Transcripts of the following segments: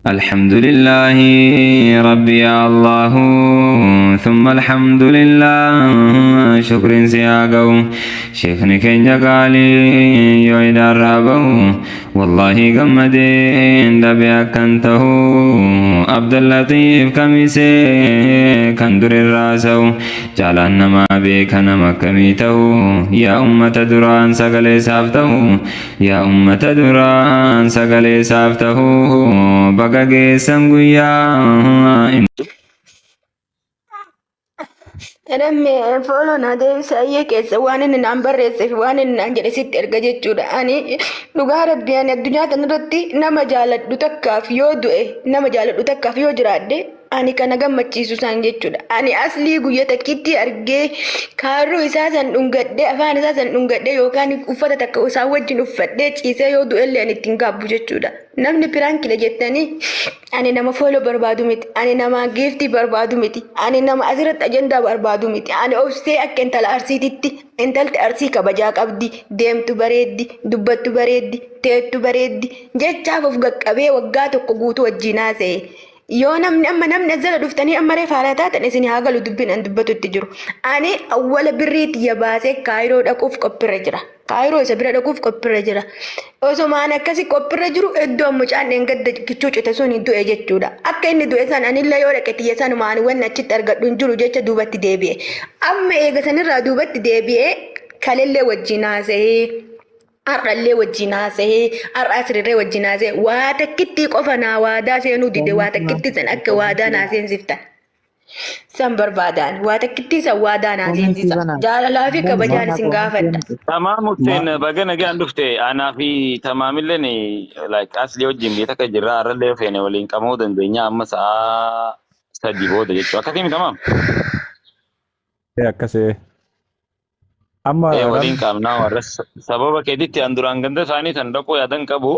الحمد لله ربي يا الله ثم الحمد لله شكر سياقو شيخني كنجا قالي يويد الرابو والله قمدين دبي أكنته عبد اللطيف كميسي كندر الراسو جالنا ما بيك نما كميته يا أمة دران سقلي سافتو يا أمة دران سقلي سافته بقاقي سنقيا Namni fooloo na deebisa ayyee keessa waan inni naan barreesse fi waan inni naan jedhe sitti erga jechuudha. Ani dhugaa rabbii ani addunyaa kanarratti nama jaaladhu takkaaf yoo du'e nama jaaladhu takkaaf yoo jiraadhe ani kana gammachiisu isaan jechuudha. Ani aslii guyya takkitti argee kaarroo isaa san dhungadhee afaan isaa san dhungadhee yookaan uffata takka isaan wajjin uffadhee ciisee yoo du'e illee ani ittiin gaabbu jechuudha. Namni piraankile jettanii ani nama fooloo barbaadu miti. Ani nama giiftii barbaadu miti. Ani nama asirratti ajandaa barbaadu miti. Ani obsee akka intala arsiititti intalti arsii kabajaa qabdi. Deemtu bareeddi, dubbattu bareeddi, teettu bareeddi. Jechaaf of qaqqabee waggaa tokko guutuu wajjin haasa'e. Yoo namni as jala dhuftanii amma reefa haala taatan isin haa galu dubbiin an dubbatutti jiru. Ani awwala birriitti yabaasee kaayiroo dhaquuf qophiirra jira. Kaayiroo isa bira dhaquuf qophiirra jira. Osomaan akkasii qophiirra jiru iddoo mucaan dheengadda kichuu cite sun du'e jechuudha. Akka inni du'e san anillee yoo dhaqe xiyya sanumaan wanni achitti argadhu hin jiru jecha duubatti deebi'e. Amma eega sanirraa duubatti deebi'ee kalellee wajjin haasa'ee. Har'allee wajjin haasa'ee har'a asirree wajjin haasa'ee waa takkitti qofa naa waadaa seenuu dide waa takkitti san akka waadaa naa seensiftan. San barbaadaan waa takkitti san waadaa naa seensisa. Jaalalaa fi kabajaan isin gaafadha. Tamam Hussein baga nagaan dhufte anaa fi tamaamilleen like asli wajjin beeta akka jirra har'allee feene waliin qabamuu dandeenya amma sa'a sadii booda jechuudha. Akkasii tamam. Akkasii. Amma waliin qabnaa warra sababa keetitti an duraan ganda isaanii san dhaquu yaadan qabu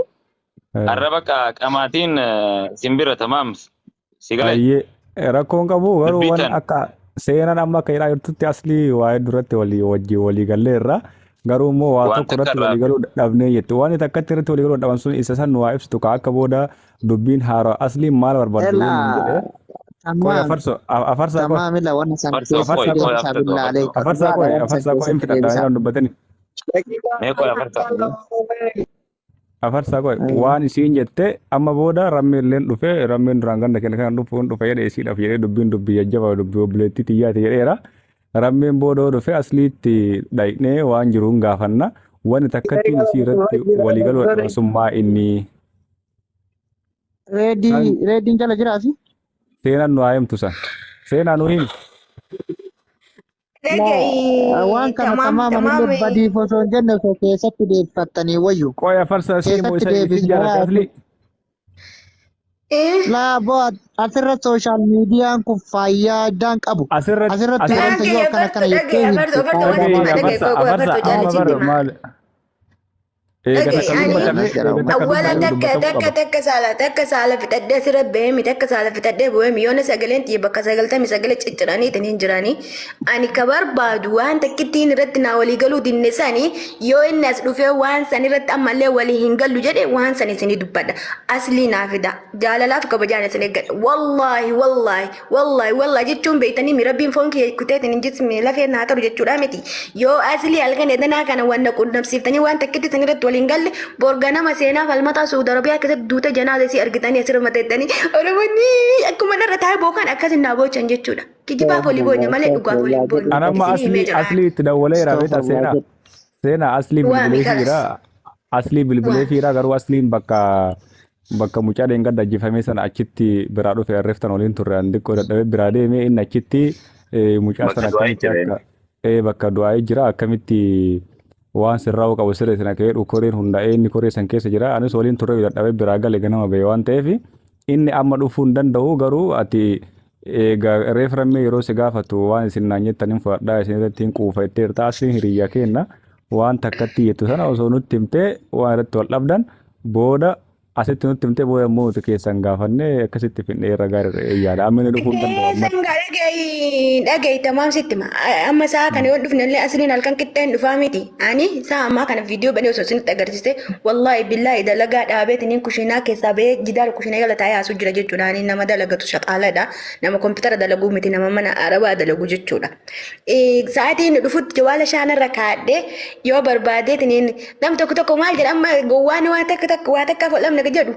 har'a bakka qamaatiin simbira tamaam sigalee rakkoon qabu garuu waan akka seenaan amma akka jedhaa jirtutti aslii waa'ee duratti walii galleerra garuu immoo waa tokko irratti walii galuu dhabnee jettu waan akkatti irratti walii galuu dhaban sun isa san waa ibsitu ka akka booda dubbiin haaraa asliin maal barbaaddu jedhee Koy afarsa koy. Tamam illa wannan san Afarsa koy, afarsa koy in fita da yan dubbatani. Me koy afarsa. Afarsa koy waan isiin jette amma booda rammeelleen dhufe rammeen duraan ganda kenna kan dhufe jedhee isiidhaaf jedhee dubbiin dubbii jajjaba dubbii obboleettii xiyyaate jedheera. Rammeen booda dhufe asliitti dhaqnee waan jiruun gaafanna. Wani takkattiin isii irratti walii galuu dhabsummaa inni. Reediin jala jiraasi? Seenaan nu haayamtu san. Seenaan nu himi. Waan kana tamaama badiif osoo hin jenne osoo keessatti deeffattanii wayyu. Qoy afarsa siimu isa isin jaalata asli. Laaboo asirratti sooshaal miidiyaan kun fayyaa addaan qabu. Asirratti wanta yoo akkana jettee himtu. Awwaala takka saala fixadhee sirra beemi takka saala fixadhee bu'eemi yoona sagaleen xiyya bakka sagaltamii sagalee cicciranii ittiin jiranii ani ka barbaadu waan takkittiin irratti naa walii galuu dinne sanii yoo inni as dhufee waan san irratti ammallee walii hin gallu jedhe waan san isinii dubbadha aslii naa fida jaalalaaf kabajaan isin eeggadha wallaahi jechuun beektanii mirabbiin foon kiyya kuteetiin hin jismi lafee naa ta'u jechuudha miti yoo aslii halkan edanaa kana wanna qunnamsiiftanii waan takkitti isin irratti waliin galle borganama seenaa falmataa Saudi Arabiyaa keessatti duuta janaasa isii argitanii asirra teessanii oromoonni akkuma narra taa'ee bookaan akkas hin boochan jechuudha. Kijibaaf olii boonya malee dhugaaf olii boonya. Anamma asli itti dawwaleera beektaa seenaa asli bilbilee fiiraa garuu asliin bakka mucaa dheengadda ajjifamee sana achitti biraa dhufe arreeftan waliin turre xiqqoo dadhabee biraa deemee inni achitti mucaa sana akkamitti akka bakka du'aa'ee jira akkamitti waan sirraa qabu siree sana ka'ee koreen hundaa'ee inni koree san keessa jira anis waliin turre dadhabee biraa gale ganama ba'e waan ta'eef inni amma dhufuu hin danda'u garuu ati reeferammee yeroo si gaafatu waan isin naan jettaniin fudhadhaa isin irratti hin quufatteerta asiin hiriyyaa kenna waan takkatti jettu sana osoo nutti himtee waan irratti wal dhabdan booda asitti nutti himtee booda immoo nuti keessan gaafannee akkasitti fidnee irra gaarii yaada amma inni dhufuu hin danda'u amma. Sangaa dhagayi tamaam sitti ma amma saa kana yoo dhufnallee asliin halkan qixxeen dhufaa miti ani saa ammaa kana viidiyoo banee osoo isinitti agarsiiste wallaahi billaahi dalagaa dhaabeetiniin kushiinaa keessaa bahee jidaara kushiinaa jala taa'ee haasuu jira jechuudha ani nama dalagatu shaqaaladha nama kompiitara dalaguu miti nama mana arabaa dalagu jechuudha. Sa'aatiin dhufutti jawaala shaanarra kaadhee yoo barbaadeetiniin nam tokko maal jedha amma gowwaan waa takka fudhamna jedhu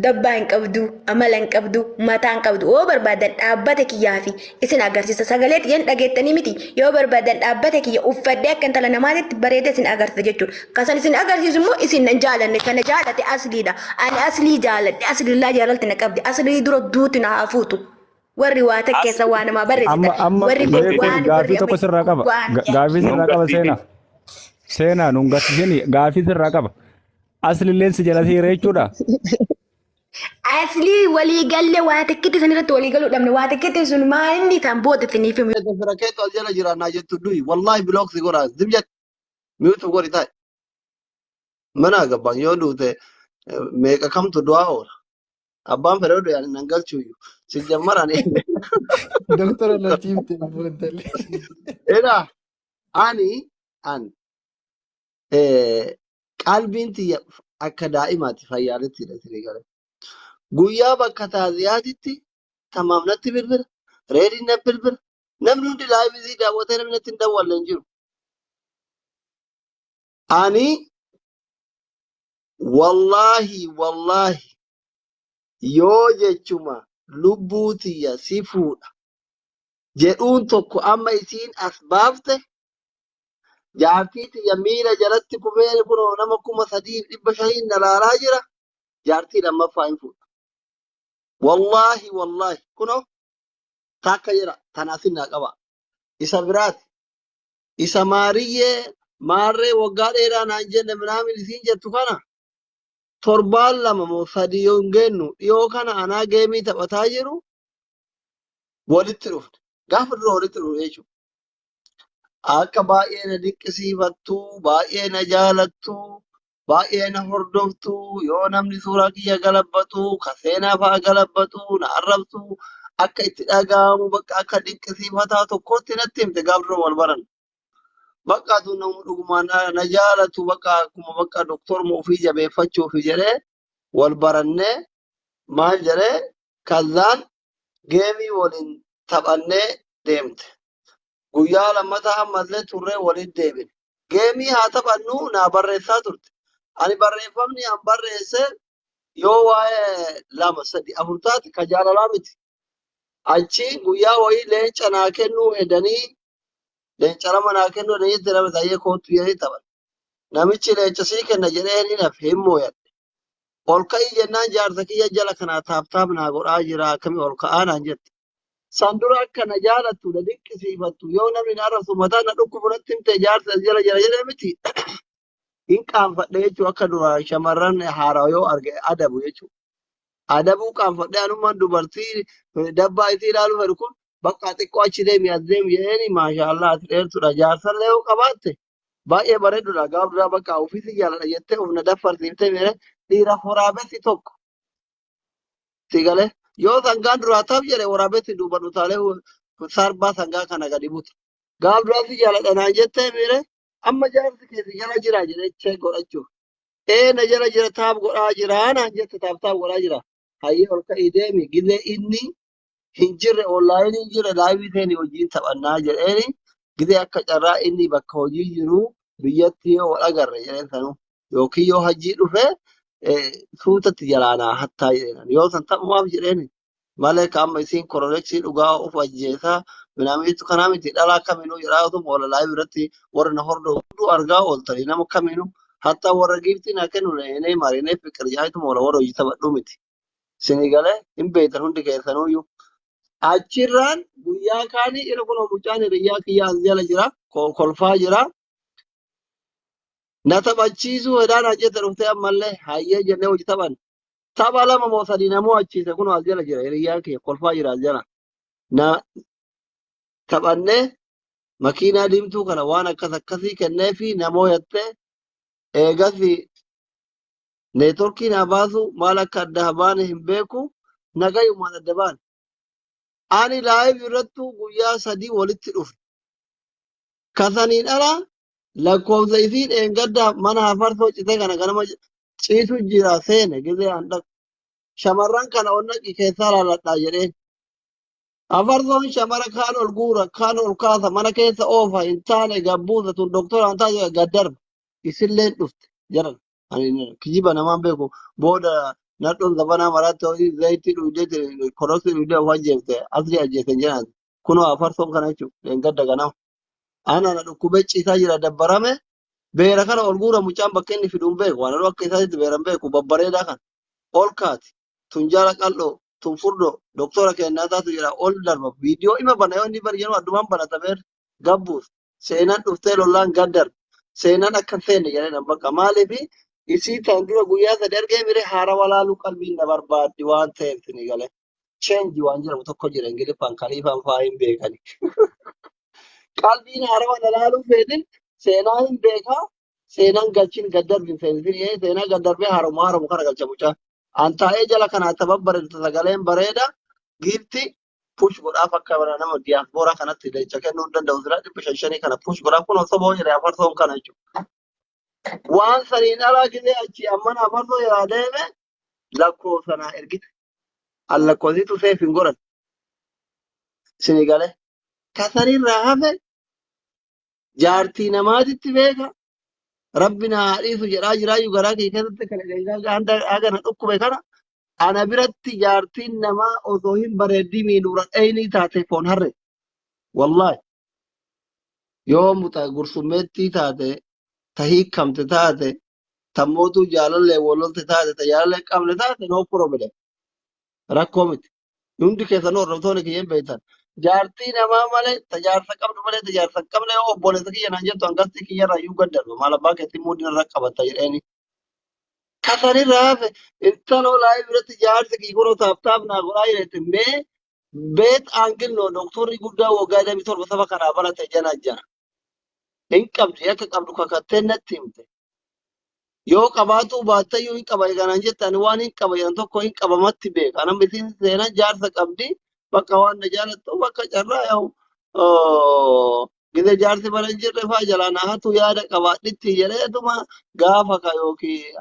dabbaa hin qabdu amala hin qabdu mataa hin qabdu yoo barbaadan dhaabbata kiyyaa fi isin agarsiisa sagalee xiyyan dhageettanii miti yoo barbaadan dhaabbata kiyya uffadhee akka intala namaatitti bareedee isin agarsiisa jechuudha. Kasan isin agarsiisu immoo isin nan jaalanne kana jaalate asliidha ani aslii jaaladhe aslillaa jaalalti na qabdi aslii dura duuti na hafuutu. Warri waa takkeessa waa namaa barreessitan warri waan gaafii tokko sirraa qaba gaafii sirraa qaba seenaa nuun gaafii gaafii sirraa qaba aslilleen si jala siire jechuudha. Asli walii galle waa takkitti sanirratti walii galuu dhabne waa takkitti sun maalinni tan boodataniif Firakeetu as jala jira naa jettu du'i wallahi bilooksi godha zibjat miutu godhi taa'e mana gabbaan yoo duute meeqa kamtu du'aa oola abbaan fedhe oduu yaani nan galchuuyyu si jammaran Doktora Latiifti Fuuntalli. eda ani qalbiin tiyya akka daa'imaatti fayyaalettidha sirii galee guyyaa bakka taaziyaatitti tamaamnatti birbira reediin na birbira namni hundi laayivizii daawwatee namni natti hin daawwalle hin jiru. Ani wallaahi yoo jechuma lubbuu tiyya si fuudha jedhuun tokko amma isiin as baafte jaartii tiyya miila jalatti kufee kunoo nama 3,500 dalaalaa jira jaartii lammaffaa hin fuudha. Wallaahi kunoo takka jira tanaasin naa qaba. Isa biraati. Isa maariyyee maarree waggaa dheeraa naan jenne minaamin isiin jettu kana torbaan 2 moo 3 yoo hin geennu dhiyoo kana anaa geemii taphataa jiru walitti dhufne. Gaafa dura walitti dhufne jechuudha. Akka baay'ee na dinqisiifattu, baay'ee na jaalattu, baay'ee na hordoftu, yoo namni suuraa kiyya galabbatu, ka seenaa fa'aa galabbatu, na arrabsu, akka itti dhaga'amu bakka akka dinqisiifataa tokkotti natti himte gaafa dura wal baran. Bakka tun namni dhugumaan na jaalatu bakka akkuma bakka doktorma ofii jabeeffachuuf jedhee wal barannee maal jedhee kazaan geemii waliin taphannee deemte. Guyyaa lammataa ammallee turree waliin deebine. Geemii haa taphannu naa barreessaa turte. Ani barreeffamni an barreesse yoo waa'ee 2, 3, 4 taate ka jaalalaa miti. Achi guyyaa wayii leenca naa kennuu hedanii leenca lama naa kennuu hedanii itti nama taa'ee kootu jedhanii taphan. Namichi leenca sii kenna jedhee ni nafe hin moo'adhe. Ol ka'ii jennaan jaarsa kiyya jala kanaa taaptaap naa godhaa jira akkamii ol ka'aa naan jette. San dura akka na jaalattu na dinqisiifattu yoo namni na arrabsu mataa na dhukkubu natti himte jaarsa jala jira jedhee miti. Hin qaanfadhe jechuun akka dura shamarran haaraa yoo arge adabu jechuudha. Adabuu qaanfadhe anummaan dubartii dabbaa itti ilaaluu fedhu kun bakka xiqqoo achi deemi as deemi jedheeni maashaallah ati dheertudha. Jaarsallee yoo qabaatte baay'ee bareedudha. Gaafa duraa bakka ofiisi jaaladha jettee of na daffarsiiftee dhiira waraabessi tokko. Si galee yoo sangaan duraa taaf jedhe waraabessi duuba dhutaalee sarbaa sangaa kana gadi buta. Gaafa duraa si jaaladha naan jettee miire amma jaarsi keessi jala jira jedhee godhachuuf. Na jala jira taaf godhaa jira naan jette taaf godhaa jira. Hayyee ol ka'ii deemi gilee inni hin jirre onlaayinii hin jirre laayivii ta'anii hojiin taphannaa jedheeni gilee akka carraa inni bakka hojii jiru biyyatti yoo wal agarre jedheen sanuu yookiin yoo hajjii dhufe suutatti jalaanaa hattaa jedheen yoo san taphumaaf jedheeni malee ka amma isiin koroleksii dhugaa of ajjeesaa minaamiitu kanaa miti dhalaa kaminuu jedhaa otuma wala laayivii irratti warra na hordofuu argaa ooltanii nama kaminuu hatta warra giiftii naa kennu neenee marinee fiqir jaayituma warra hojii taphadhuu miti. Sinigalee hin beektan hundi keessanuyyuu. Achirraan guyyaa kaanii ira kun mucaan hiriyyaa kiyyaa as jala jira kolfaa jira. Na taphachiisuu hedaan hajjete dhuftee ammallee hayyee jennee hojii taphan. Tapha 2 moo 3 namoo achiise kun as jala jira hiriyyaa kiyya kolfaa jira as jala. Na taphannee makiinaa diimtuu kana waan akkasii kennee fi namoo yattee eegas neetworkiin haa baasu maal akka adda baane hin beeku nagayumaan adda baane. Ani laayif irrattu guyyaa sadii walitti dhufe. Kasaniin ala lakkoofsa isii dheengaddaa mana hafarsoo citee kana ganama ciisu jira seene gizee an dhaqu. Shamarran kana onnaqi keessaa laaladhaa jedheen. Hafarsoon shamara kaan ol guura kaan ol kaasa mana keessa oofa hin taane gabbuusa tun doktoraan taate gaddarba. Isilleen dhufte jedhan. Ani kijiba namaan beeku booda nadhoon zabanaa maraatti ho'i zayitii dhugdee koroksii dhugdee of ajjeefte asrii ajjeesan jedhan. Kunoo hafarsoon kana jechuudha dheengadda ganama. Ana na dhukkubee ciisaa jira dabbarame beera kana ol guura mucaan bakka inni fiduun beeku waan akka isaatti beeran beeku babbareedaa kan ol kaati tun jaala qal'oo tun furdoo doktora kennaa taatu jira ol darba viidiyoo ima bana yoo inni barjeenuu addumaan banata beer gabbuus seenaan dhuftee lollaan gaddar seenaan akka seenne jedhan bakka maaliifi isii tan dura guyyaa sadii argee mire haara walaaluu qalbiin na barbaaddi waan ta'eef ni galee cheenji waan jedhamu tokko jira ingiliffaan kaliifaan faa hin beekani. Qalbiin haara walaaluu fedhin seenaa hin beekaa seenaan galchiin gaddarbin seensiin seenaa gaddarbee haramu kana galcha mucaa. Antaa'ee jala kanaa tababbareedda sagaleen bareeda giifti push godhaaf akka bara nama diyaaspoora kanatti leecha kennuu danda'u jira 500 kana push godhaaf kun osoo boo jedhee afarsoon kana jechuudha. Waan saniin alaa gisee achi amman afarsoo yaa deeme lakkoofsanaa ergite. Allakkoositu seef hin godhan. Sini galee. Kasaniirraa hafe jaartii namaatitti beeka. Rabbi na dhiisu jedhaa jiraayyuu garaa kee keessatti kana hagana dhukkube kana ana biratti jaartiin namaa osoo hin bareeddii miidhuura dhayinii taate foon harre. Wallaahi yoo muta gursummeettii taate ta hiikamte taate tammootuu jaalallee walolte taate ta jaalallee qabne taate noo problem rakkoo miti. Hundi keessanuu hordoftoonni kiyyeen beektan. Jaartii namaa malee tajaarsa qabdu malee tajaarsa qabne yoo obboleessa kiyya naan jettu hangasti kiyyarraa iyyuu gaddarba maal abbaa keetti muudina irra qabatta jedheeni. Kasanirraa hafe intaloo laayii biratti jaarsi kiyya kunoo taaftaaf naa godhaa jedhette mee beet aangilnoo doktorri guddaa waggaa 27 saba kanaa barate jana jana. Hin qabdi akka qabdu kakattee natti himte. Yoo qabaatuu baattayyuu hin qaba eeganaan jettaan waan hin qaba jedhan tokko hin qabamatti beeka. Anam isiin seenaa jaarsa qabdi. Bakka waan na jaalattu bakka carraa yaa'u gide jaarsi bara hin jirre faa jalaan hatu yaada qabaadhitti jedheetuma gaafa ka yookiin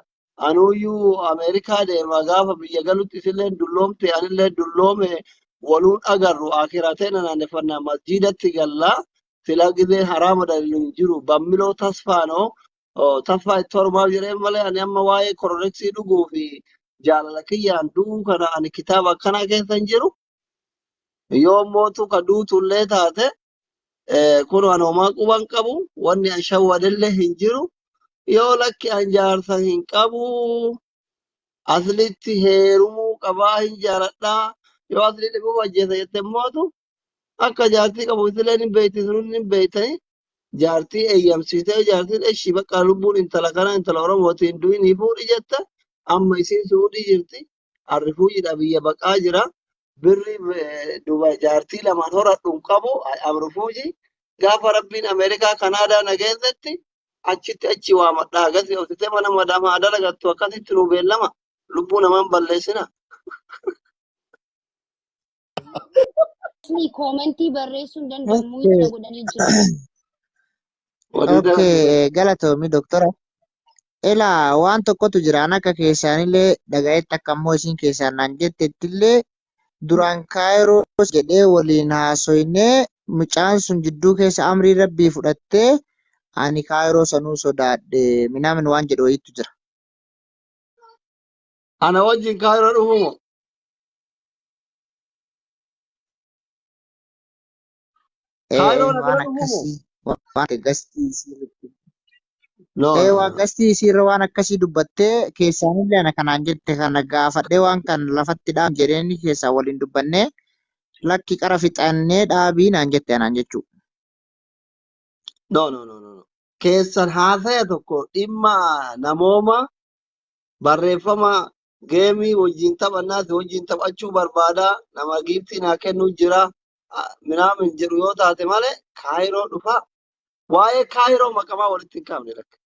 anuyyuu Ameerikaa deema gaafa biyya galutti isillee dulloomte anillee dulloome waluun agarru akirateen naanneffannaa masjiidatti gallaa sila gide haraama dalilu hin jiru bammiloo tasfaanoo tasfaa itti hormaaf jedhee malee ani amma waa'ee kororeksii dhuguu fi jaalala kiyyaan dhuguu kana ani kitaaba akkanaa keessa hin jiru. Yoo mootu ka duutullee taate kun waan homaa quban qabu wanni an shawwadillee hin jiru yoo lakki an jaarsa hin qabu aslitti heerumuu qabaa hin jaaladhaa yoo asli dhibuu ajjeesa jette mootu akka jaartii qabu isileen hin beeyti sun hin beeytani jaartii eeyyamsiitee jaartiin eshi bakka lubbuun intala kana intala oromootiin du'in hifuudhi jette amma isiin suudhii jirti arrifuu jidha biyya baqaa jira. Birri duba jaartii lamaan horadhuun qabu amrufuuji gaafa rabbiin Ameerikaa Kanaadaa nageessatti achitti achi waamadhaa agarsi obsitee mana madamaa dalagattu akkasitti nu beellama lubbuu namaan balleessina. Ni komentii barreessuun danda'amu itti godhanii jiru. Okay, galatoomi doktora. Elaa waan tokkotu jira akka keessaanillee dhagayetti akka ammoo isin keessaan naan jettettillee duraan Kaayiroos jedhee waliin haasoynee mucaan sun jidduu keessa amrii rabbii fudhattee ani Kaayiroo sanuu sodaadhe minaamin waan jedhu wayiitu jira. Ana wajjin Kaayiroo dhufumo. Waan akkasii waan gastii isiirra waan akkasii dubbattee keessaanillee ana kanaan jette kana gaafadhee waan kan lafatti dhaam jedheeni keessaa waliin dubbannee lakki qara fixannee dhaabii naan jette anaan jechuudha. No. Keessan haasaya tokko dhimma namooma barreeffama geemii wajjin taphannaas wajjin taphachuu barbaada nama giiftii naa kennuu jira minaamin jedhu yoo taate malee Kaayiroo dhufa waa'ee Kaayiroo maqamaa walitti hin qabne lakka.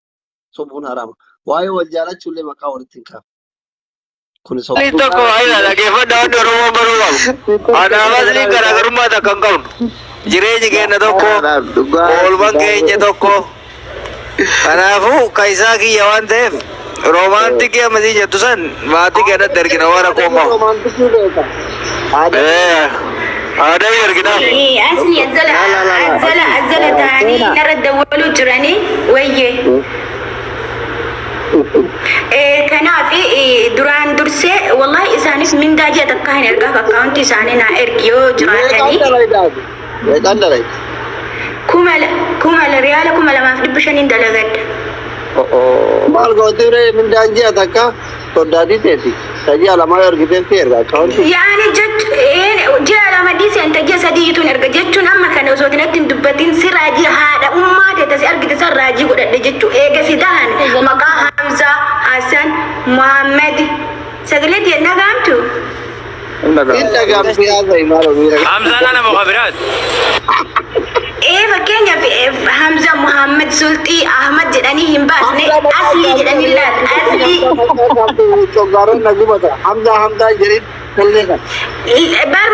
Sobuun harama. waa'ee wal jaalachuullee maqaa walitti hin qabu. Kun isa Asli tokko ayya dhaggeeffannaan Oromoo baruu qabu. Anaaf asli garaagarummaa takka hin qabnu. Jireenyi keenya tokko, oolmaan keenya tokko. Kanaafuu kaisaa kiyya waan ta'eef roomaantikii ammasii jettu san maatii keenyatti ergina waan akkoo qabu. roomaantikii beeka. Aadaa ergina. Asli azzala ta'anii narra dawwaluu jiranii wayyee. Kanaaf duraan dursee wallahi isaanis mindaa ji'a takka hin ergaaf akkaawuntii isaanii naa ergi yoo jiraatanii. Meeqaan dalaga? Kuma riyaala 2,500 dalagadda. Maal gootee bire mindaan ji'a takka soddaatii teeti. Tajii alamaa ergiteetti erga akkaawuntii. Yaani ji'a lama dhiiseen ji'a sadiituun erga jechuun amma kana osoo kanatti hin dubbatin si raajii haadha ummaa teetas ergite san raajii godhadhe jechuu eegasi tahan maqaa Hamza Hassan Muhammad sagalee deennaa gaamtu. Inda gaamtii haasa'e maal omiira. Hamzaan ana muqabiraat. Fakkeenyaaf Hamza Muhammad Sultii Ahmad jedhanii hin baasne asli jedhanii laata asli. Coggaaroon na gubata. Hamzaa jedhin tallee kan. Bar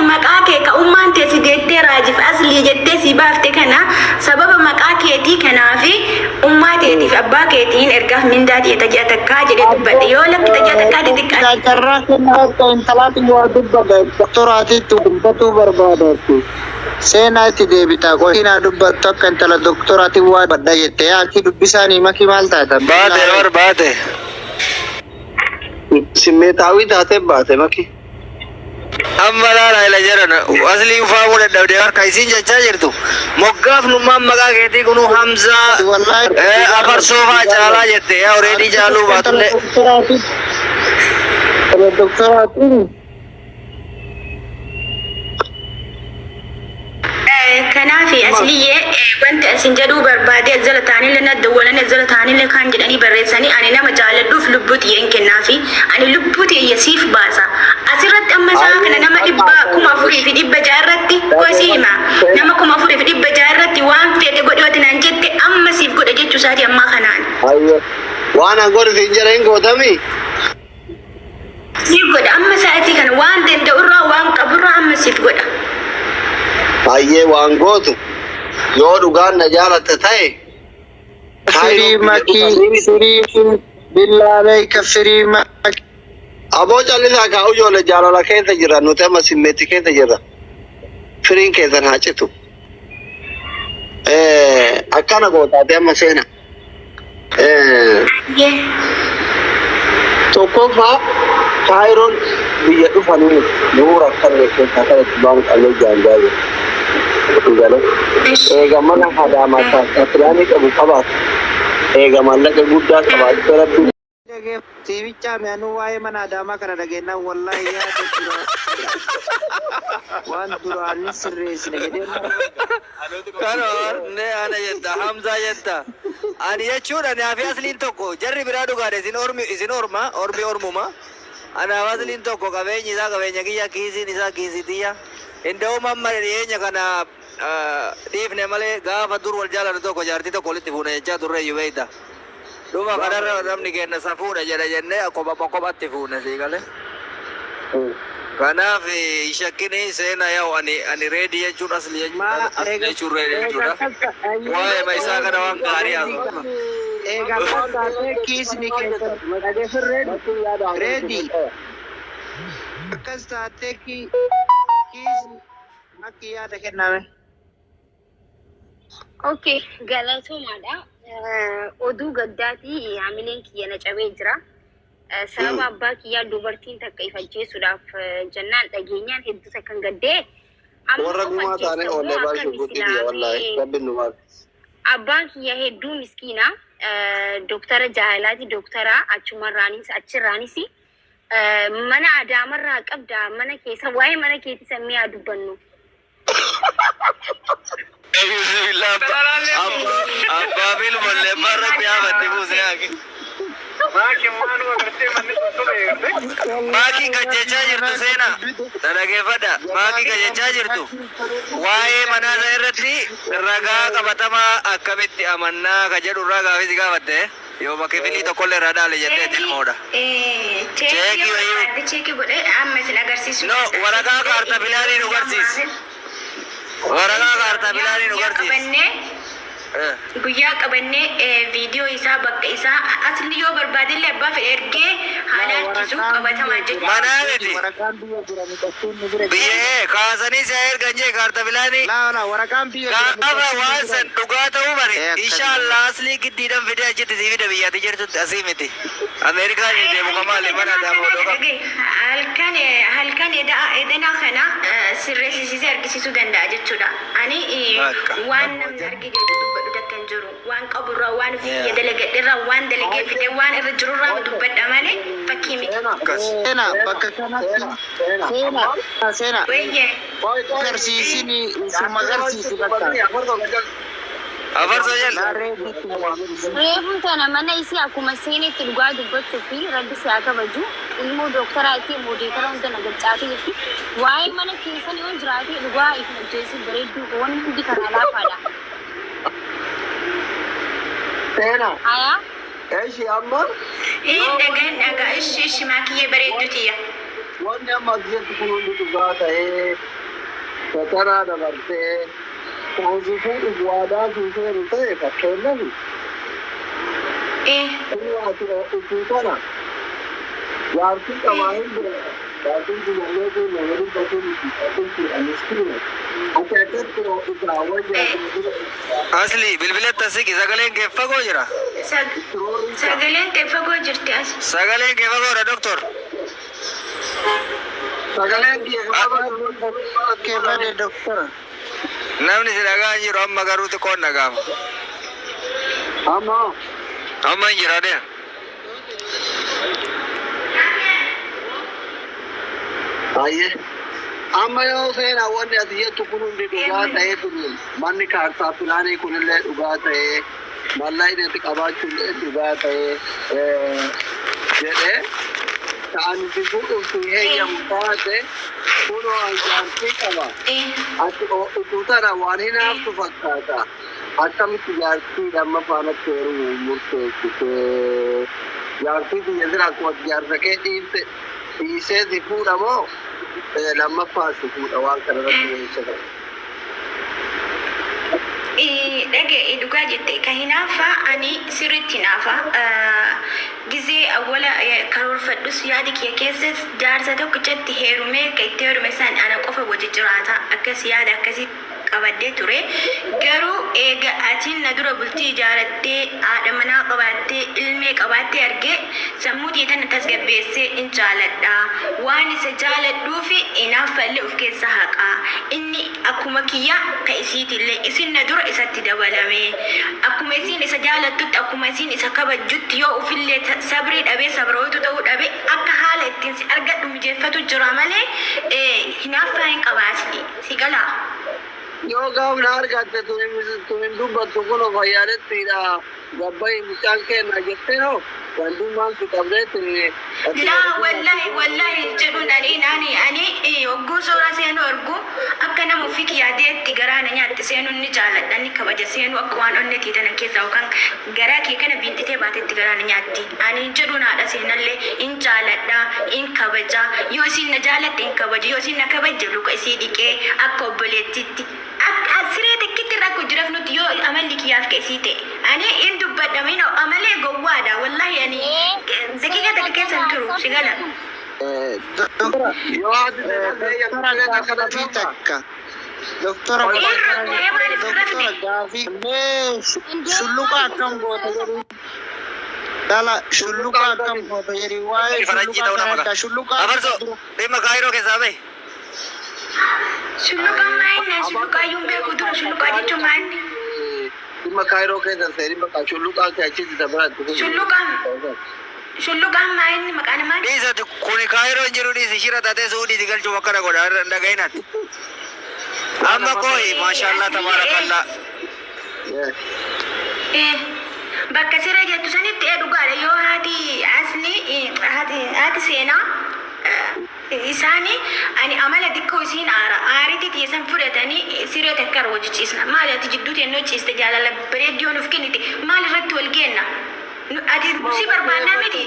maqaa kee ka ummaan teessi deettee raajif asli jettee si baafte kana sababa maqaa keetii kanaafi ummaa teetiif abbaa keetiin ergaaf mindaa teeta ji'a takkaa jedhee dubbadhe yoo lakki ji'a takkaa xixiqqaa. Carraa kennaa akka intalaati waa dubbadha. Doktoraatiitti dubbatuu barbaadeetti. Seenaa itti deebitaa qotinaa dubbattu akka intala doktoraati waa badda jettee akki dubbisaanii makii maal taatan? Baate. Simmeetaawii taatee baate makii. Amma laala ila jedhan asli uffaamuu dadhabdee harka isiin jechaa jirtu. Moggaaf nummaan maqaa keetii kunu Hamzaa Afarsoofaa caalaa jette yaa oreedii caaluu baatullee. Doktoraatiin. Kanaaf asliyyee wanta isin jedhuu barbaade azzala ta'anillee na dawwalan azzala ta'anillee kan jedhanii barreessanii ani nama jaaladhuuf lubbuu tiyyeen kennaafi ani lubbuu tiyya siif baasa. Asirratti amma isaa kana nama 4,600 irratti gosi hima. Nama 4,600 irratti waan fedhe godhootti naan jette amma siif godha jechuu isaati ammaa kanaan. Waan an godhu siin jedheen gootami. Siif godha amma sa'aatii kana waan danda'urraa waan qaburraa amma siif godha. Baay'ee waan gootu yoo dhugaan na jaalatte ta'e. Firii makii billaalee ka firii makii. Aboo callisaa kaa'u ijoollee jaalala keessa jira nuti amma simmeetti keessa jirra. Firiin keessan haa citu. Akkana gootaate amma seena. Tokkoffaa Kaayiroon biyya dhufanii nuura akkana keessaa kan itti baanu qallee jaanjaa jiru. Eega mana hadaamaa taasisaanii qabu qabaatu. Eega mallaqa guddaa qabaatu rabbi. Siibichaa mi'aanuu waa'ee mana adaamaa kana dhageenyaan wallaahi yaada jira. Waan duraan sirreessine jedhee. Kanoor ana jetta Hamzaa jetta. Ani jechuudha naafi asliin tokko jarri biraa dhugaadha isin ormuma. Anaaf asliin tokko qabeenyi isaa qabeenya kiyya kiisiin isaa kiisitiyya. Inda'uu mamma dhiyeenya kana dhiifne malee gaafa dur wal jaalatu tokko jaartii tokko walitti fuuna jechaa turre iyyuu beeyta. Dhuma kanarra namni keenya safuudha jedha jennee kophatti fuune sii galee. Kanaaf shakkini seena yoo ani reedii jechuun asli jechuun reedii jechuudha. Waa'ee maisaa kana waan gaarii haasa'u. Egaa taatee kiisni keessatti reedii. Akkas taatee kiisni akka yaada kenname. Okay, galatomaadha. Oduu gaddaatii hamileen kiyya na cabee jira. Sababa abbaa kiyyaa dubartiin takka ifajjeessuudhaaf jennaan dhageenyaan hedduu kan gaddee. Warra gumaa taanee oollee baay'ee guddiidha wallaahi rabbi nu maal. Abbaan kiyya hedduu miskiina. Doktara Jaalaati doktara achirraanis mana adaamarraa qabda mana keessa waa'ee mana keetti sammee haa dubbannu. Abbaa bilboollee barra biyyaa batte buusee haaki. Maaki gajjechaa jirtu seena dhaggeeffadha. Maaki gajjechaa jirtu waa'ee manaa irratti ragaa qabatamaa akkamitti amannaa ka jedhu irraa gaafii si gaafatte yoo bakka filii tokkollee irraa dhaale jettee tilmoodha. Cheekii godhee amma isin agarsiisu. No, waraqaa kaartaa bilaanii nu garsiisi. Waraqaa kaartaa bilaanii nu garsiisi. Guyyaa qabannee viidiyoo isaa bakka isaa asli yoo barbaadillee abbaa fedhe ergee haala harkisuu qabatamaa jechuudha. Manaa miti. Biyyee kaasanii si ergan jee kaartaa bilaanii. Gaafa waan san dhugaa ta'uu bari. Inshaallah aslii giddiidhaan fidee achitti si fida biyyaatti jirtutti asii miti. Ameerikaan deemu kamaale mana daamoo dhoqa. Halkan edanaa kana sirreessisee argisiisuu danda'a jechuudha. Ani waan namni argee dubbadhu dakkan jiru waan qaburraa waan ofii dalagadheerraa waan dalagee fidee waan irra jirurraa dubbadha malee fakkii miti. Seena bakka kanatti seena agarsiisni suma agarsiisi bakka. Afarsa jala. Reefun tana mana isii akkuma seenetti dhugaa dubbachuu fi rabbi si haa kabaju ilmoo doktaraati moodeetara hunda nagachaatee jirti. Waa'ee mana keessan yoo jiraate dhugaa ifi ajjeesii bareedduu waan hundi kana laafaadha. Seena. Aya? Eeshi amma. Dhagaa ishi maakiyyee bareedduutiyya. Wanni amma jettu kun hundi dhugaa ta'ee sataraa dabartee taasisuu dhugwaadaa suuseeru ta'e fakkeenyaaf. Utuu kana jaartii qabaa hin bira jaartiin kunallee kun namoonni bakkee nuti akkasumas aniskiina akka akkatti isaa wayyaa Asli bilbilatti asii sagaleen kee fagoo jira. Sagaleen kee fagoo jirti as. Sagaleen kee fagoodha doktor. sagaleen kee bade doktora. Namni si dhagaa jiru amma garuu xiqqoon dhagaama. Amma hin jira dee. Baay'ee. Amma yoo seenaa wanni ati jettu kun hundi dhugaa ta'ee turu manni kaartaa pilaanii kunillee dhugaa ta'ee mallayni itti qabaachuullee dhugaa ta'ee jedhee ta'anitti fuudhuuf heeyyamu taate kunoo jaartii qaba. Ati utuu tana waan hin haftu fakkaata. Akkamitti jaartii damma faanatti heeruu murteessitee jaartii biyya jira akkuma jaarsakee dhiiseeti fuudhamoo lammaffaa si fuudha waan kanarratti beeksisa. Dhaga'e dhugaa jette ka hinaafa ani sirriitti hinaafa gizee awwala karoorfadhus yaadi kee keessas jaarsa tokkichatti heerumee ka itti heerume san ana qofa wajji jiraata akkas yaada akkasii qabadde ture garuu eega atiin na dura bultii ijaarattee haadha manaa qabaattee ilmee qabaattee argee sammuu tiitan tasgabbeessee in jaaladha waan isa jaaladhuufi inaafallee of keessa haqaa inni akkuma kiyya ka isiitillee isin na dura isatti dabalame akkuma isin isa jaalattutti akkuma isin isa kabajjutti yoo ufillee sabrii dhabee sabrootu ta'uu dhabe akka haala ittiin si argadhu mijeeffatu jira malee hinaaffaa hin qabaasi si galaa. Yoo gaafna argatte tumin dubbattu kun of fayyadettiidha gabbai mucaan kenna jettee hoo wantummaan si qabdeetti. Laa wallahi jedhuun ani hogguu suuraa seenuu argu akka nama ofii kiyaadeetti garaana nyaatti seenuu ni jaaladha ni kabaja seenuu akka waan onnee tiitana keessa yookaan garaa kee kana biintitee baatetti garaana nyaatti ani jedhuun haadha seenallee in jaaladha in kabaja yoo isin na jaalatte in kabaja yoo isin na kabaje luka isii dhiqee akka obboleettitti. Siree takkitti rakko jiraaf nuti yoo amalli kiyyaaf keessii ta'e ani in dubbadhame yoo amalee gowwaadha wallahi ani daqiiqa takka keessa hin turu si gala. Doktora gaafii shulluqa akkam goota jedhu dhala shulluqa akkam goota jedhu waa'ee shulluqa dhimma kaayiroo keessaa bahe. Shulluqa maayinna shulluqa ayyuun beeku dura shulluqa jechuun maayinni. Dhimma kaayiroo keessaa seerii bakka shulluqaa kaachitti dabalaatti. Shulluqaan maayinni maqaan maali? Dhiisati kuni kaayiroo hin jiru dhiisi shira taatee suudhiiti galchuu akkana godha dhaga'inatti. Amma kooyi maashaallah tabaarakallah. bakka siree jettu sanitti dhugaadha yoo haati asli haati seenaa isaani ani amala dikkoo isiin aariitti tiisan fudhatanii siree takka hojjechiisna maali ati jidduuti ennoo ciiste jaalala bareeddiyoon uf kennite maal irratti wal geenna ati si barbaannaa miti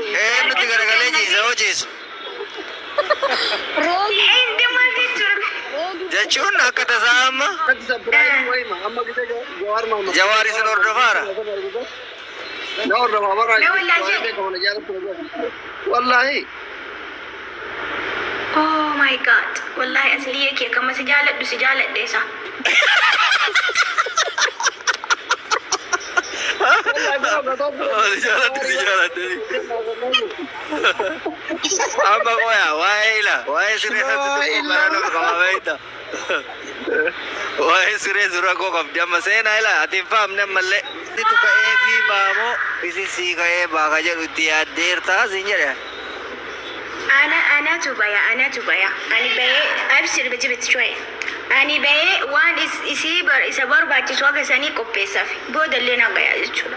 nuti garagalee ciise hoo ciisu hindi maal jechuudha jechuun akka tasaa amma jawaar isin hordofaara wallahi oh my god wallahi asli yake kamar si jaladde sa amma qoya waa'ee siree satti barano qaba beekta waa'ee siree sura koo qabdi amma seenaa ila ati hin faamne ammallee tu ka'ee fi baamoo isi sii ka'ee baaka jedhu itti yaaddeertaa siin jedhe أنا تبايا أنا بيه أبشر بجيبت شوي أنا بيه وان إسبار باتي سواق ساني كوبيسا في بود اللي نقيا يجوا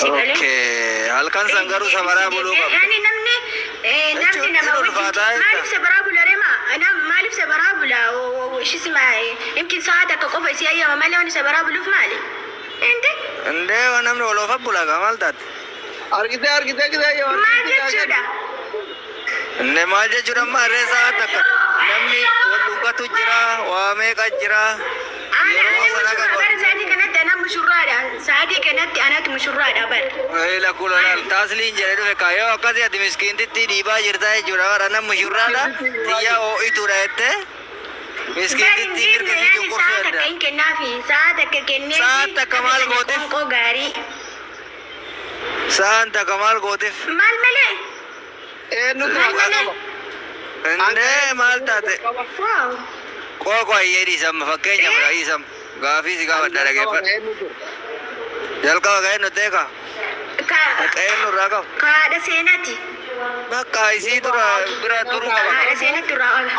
اوكي هل كان سانغارو سبارا بلو يعني نمني نما مالف سبارا بلا رما أنا مالف سبارا بلا وش اسمه يمكن ساعتك كوفي سي أيام ما لوني سبارا بلو في مالي أنت وانا من ولو فبلا كمال تات argite kida yo maal jechuudha ne maal jechuudha amma reesaa takka namni wal dhugatu jira waa meeqa jira yeroo sana bar saati kanatti ana mushurraadha saati kanatti anatu mushurraadha bar la kulolal tasliin jedhe dhufe kaayoo akkasii ati miskiintitti dhiibaa jirta jechuudha bara nama mushurraadha xiyyaa oo'ituudha jette miskiintitti mirga fi cunqursu saata kan kennaafi saata akka kennee saata akka maal gooteef qoo gaarii saanta kamal gooteef maal malee nuti haqaa indee maal taate waaw qooko ayyee dhiisama fakkeenya fudha dhiisama gaafii si gaafa dhadhageeffadha jalqaba ga'een nuti eeka qa'een nurraa qabu kaadha seenati bakka isii tura bira turuu qaba haadha seenatti irraa ola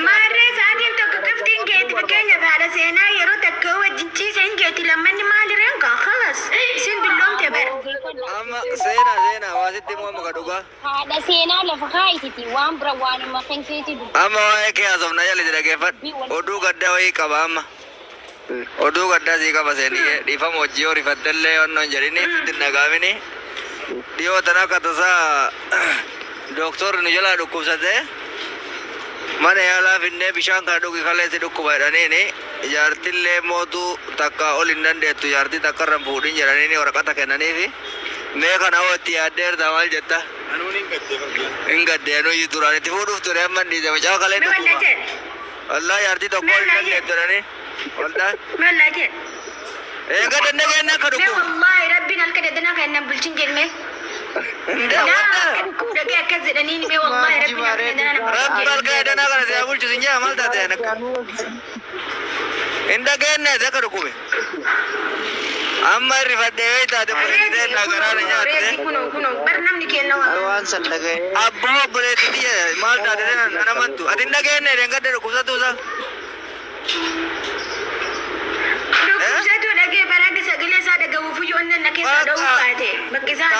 maarree saatiin tokko qiftiin geeti fakkeenya haadha seenaa yeroo takka wajjin ciiseen geeti lammanni maalireen kaa kalas isin dulloomte bara amma seenaa waasitti immoo muka dhugaa haadha seenaa lafa kaayititi waan bira waanuma kan keeti amma waa'ee kee haasofna jalli dhaggeeffadhu oduu gaddaa wayii qaba amma oduu gaddaa sii qaba seenii dhiifama hojii yoo rifattellee onnoon jedhini ittiin dhagaamini dhiyoo tan akka tasaa dooktorri nu jalaa dhukkubsate mana yaalaa finnee bishaan kana dhugi kaleessi dhukkuba jedhaniini jaartillee mootuu takka ol hin dandeettu jaartii takka irra hin fuudhin jedhaniini waraqata kennaniifi mee kana hoo itti yaaddeerta maal jetta hin gaddeenuyyuu turaan itti fuudhuuf ture amma hin dhiise macaa kalee dhukkuba wallaa jaartii tokko ol hin dandeettu jedhanii waldaan mallaajee eega dandageenna akka mee dhukkuba wallaahi rabbiin halka daddanaa kan nan bulchin jennee dhagee akkas jedhaniin mee wallaahi rabbiin halka daddanaa nan rabbi halka edanaa kana siyaa bulchu sin jaa maal taate akka hin dhageenna akka dhukkube amma irrifadhee yoo taate buleessitee nagaraana nyaatte kunoo bar namni kenna waan san dhaga'ee abbaa obboleetti maal taate namantu ati hin dhageenna edeen gadda dhukkubsatuusa dhukkubsatu dhagee baraga sagalee isaa dhagahuuf iyyuu onneen na keessaa dha'uu baate bakki isaa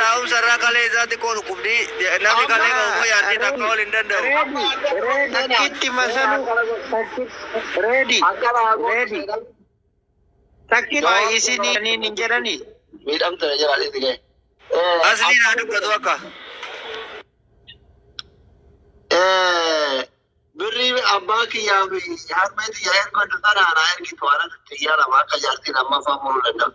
taa'umsarraa kalee isaatti koo dhukkubdii namni kalee qabu yaadii takka ol hin danda'u takkitti masanu reedi takkitti isinii hin jedhani miidhamtana jiraadhiiti ga'e asli naa dubbatu akka birrii abbaa kiyyaa fi harmee xiyyaa erga tanaa naa ergitu waan xiyyaa lama akka jaartiin amma afaan muruu danda'u.